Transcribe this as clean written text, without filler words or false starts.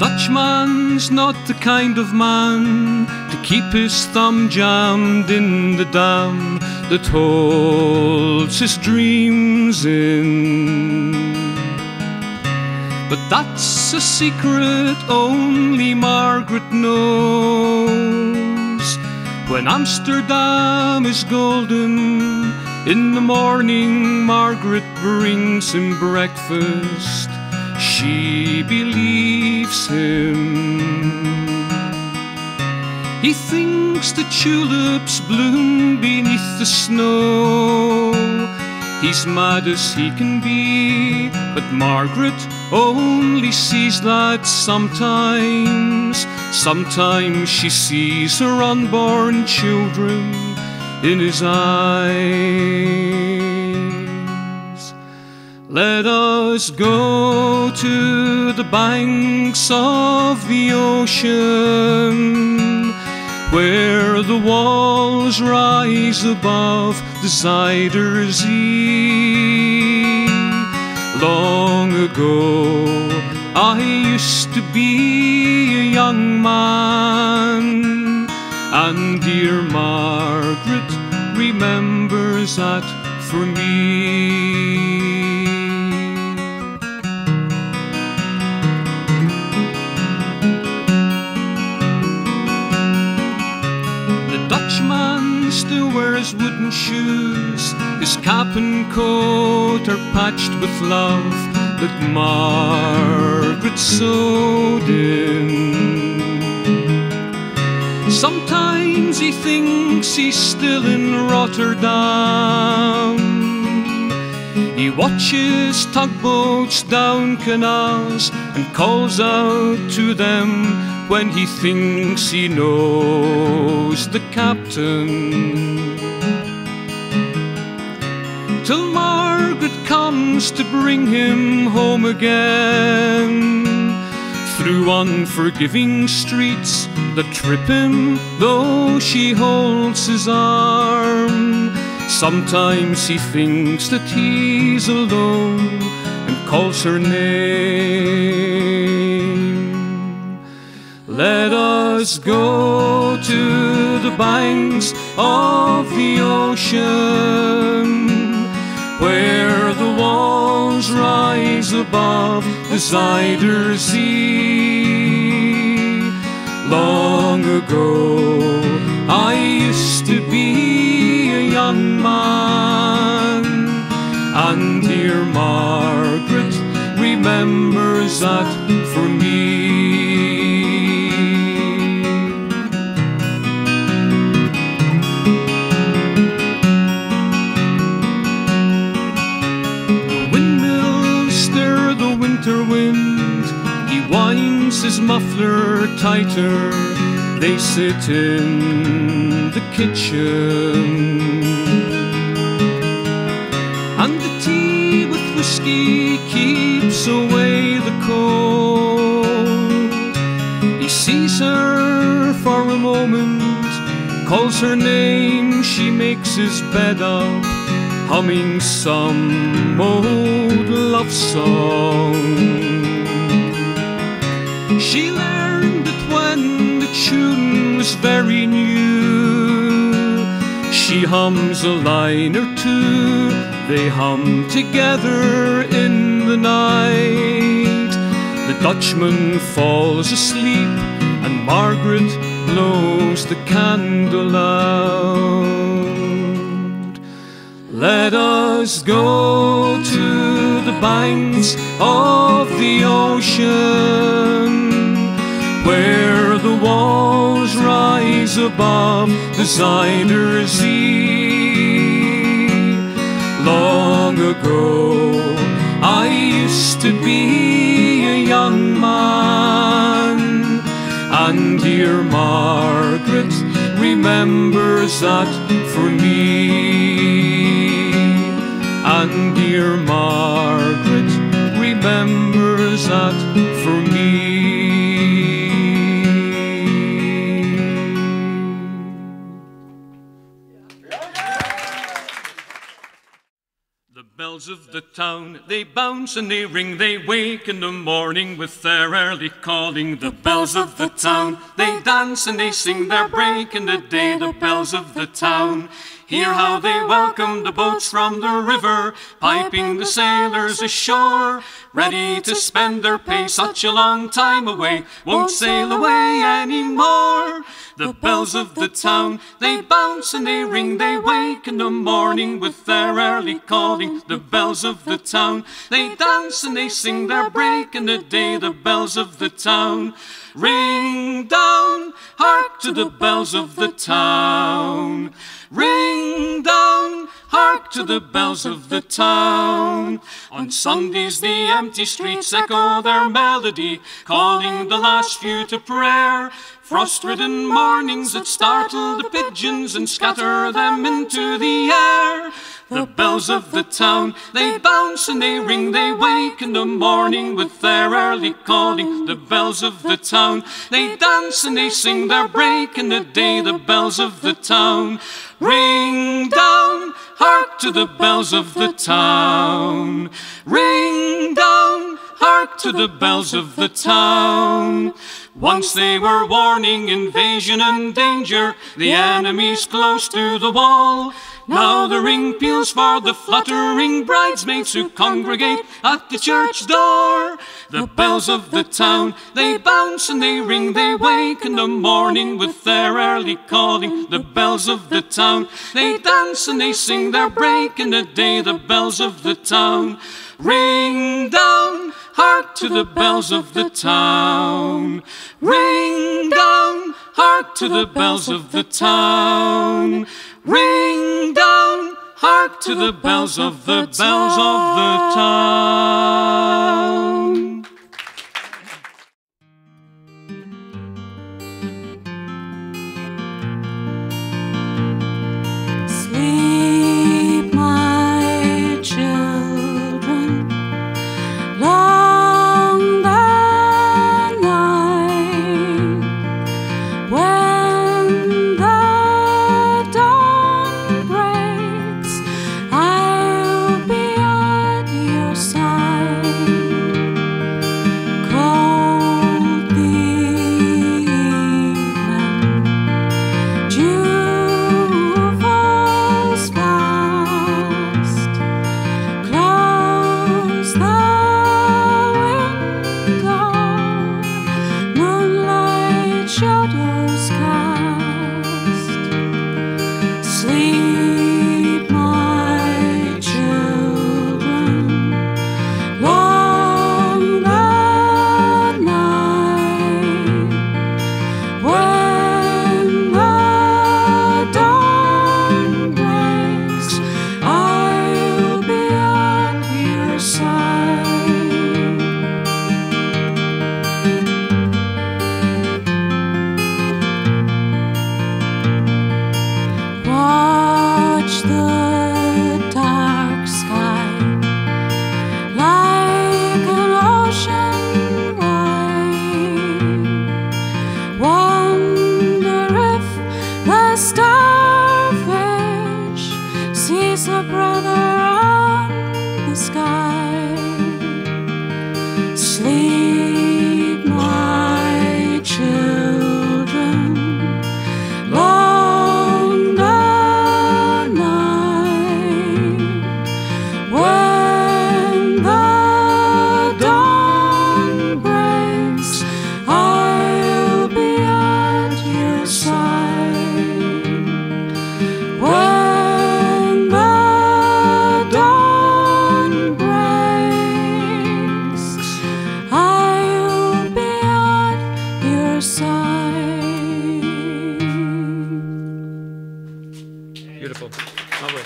Dutchman's not the kind of man to keep his thumb jammed in the dam that holds his dreams in. But that's a secret only Margaret knows. When Amsterdam is golden, in the morning Margaret brings him breakfast. She believes him. He thinks the tulips bloom beneath the snow. He's mad as he can be, but Margaret only sees that sometimes. Sometimes she sees her unborn children in his eyes. Let us go to the banks of the ocean, where the walls rise above the Zuider Zee. Long ago I used to be a young man, and dear Margaret remembers that for me. Dutchman still wears wooden shoes. His cap and coat are patched with love that Margaret sewed in. Sometimes he thinks he's still in Rotterdam. He watches tugboats down canals and calls out to them when he thinks he knows the captain. Till Margaret comes to bring him home again, through unforgiving streets that trip him though she holds his arm. Sometimes he thinks that he's alone and calls her name. Let us go to the banks of the ocean, where the walls rise above the Zuider Zee. Long ago I used to be a young man, and dear Margaret remembers that for me. Winter wind, he winds his muffler tighter. They sit in the kitchen, and the tea with whiskey keeps away the cold. He sees her for a moment, calls her name, she makes his bed up, humming some old love song. She learned it when the tune was very new. She hums a line or two, they hum together in the night. The Dutchman falls asleep and Margaret blows the candle out. Let us go to the banks of the ocean, where the walls rise above the Zuider Zee. Long ago I used to be a young man, and dear Margaret remembers that for me. And dear Margaret remembers that for me. The bells of the town, they bounce and they ring, they wake in the morning with their early calling. The bells of the town, they dance and they sing their break in the day, the bells of the town. Hear how they welcome the boats from the river, piping the sailors ashore, ready to spend their pay such a long time away, won't sail away anymore. The bells of the town, they bounce and they ring, they wake in the morning with their early calling. The bells of the town, they dance and they sing their break in the day, the bells of the town. Ring down, hark to the bells of the town. Ring down, hark to the bells of the town. On Sundays the empty streets echo their melody, calling the last few to prayer. Frost-ridden mornings that startle the pigeons and scatter them into the air. The bells of the town, they bounce and they ring, they wake in the morning with their early calling. The bells of the town, they dance and they sing their break in the day, the bells of the town. Ring down, hark to the bells of the town. Ring down, hark to the bells of the town. Once they were warning invasion and danger, the enemy's close to the wall. Now the ring peals for the fluttering bridesmaids who congregate at the church door. The bells of the town, they bounce and they ring, they wake in the morning with their early calling. The bells of the town, they dance and they sing their break in the day, the bells of the town. Ring down, hark to the bells of the town. Ring down, hark to the bells of the town. Ring down, hark to the bells of the town. Sleep, my children, long the night, when the dawn breaks, I'll be at your side. Cold the evening, dew falls fast. Close the window, moonlight shadows cast. Sleep, my children, long the night, when the dawn breaks, I'll be at your side. Watch the dark sky like an ocean wide. Wonder if the starfish sees a brother on the sky. Sleep, my children, long the night, when the dawn breaks, I'll be at your side. When the dawn breaks, I'll be at your side. Beautiful. Lovely.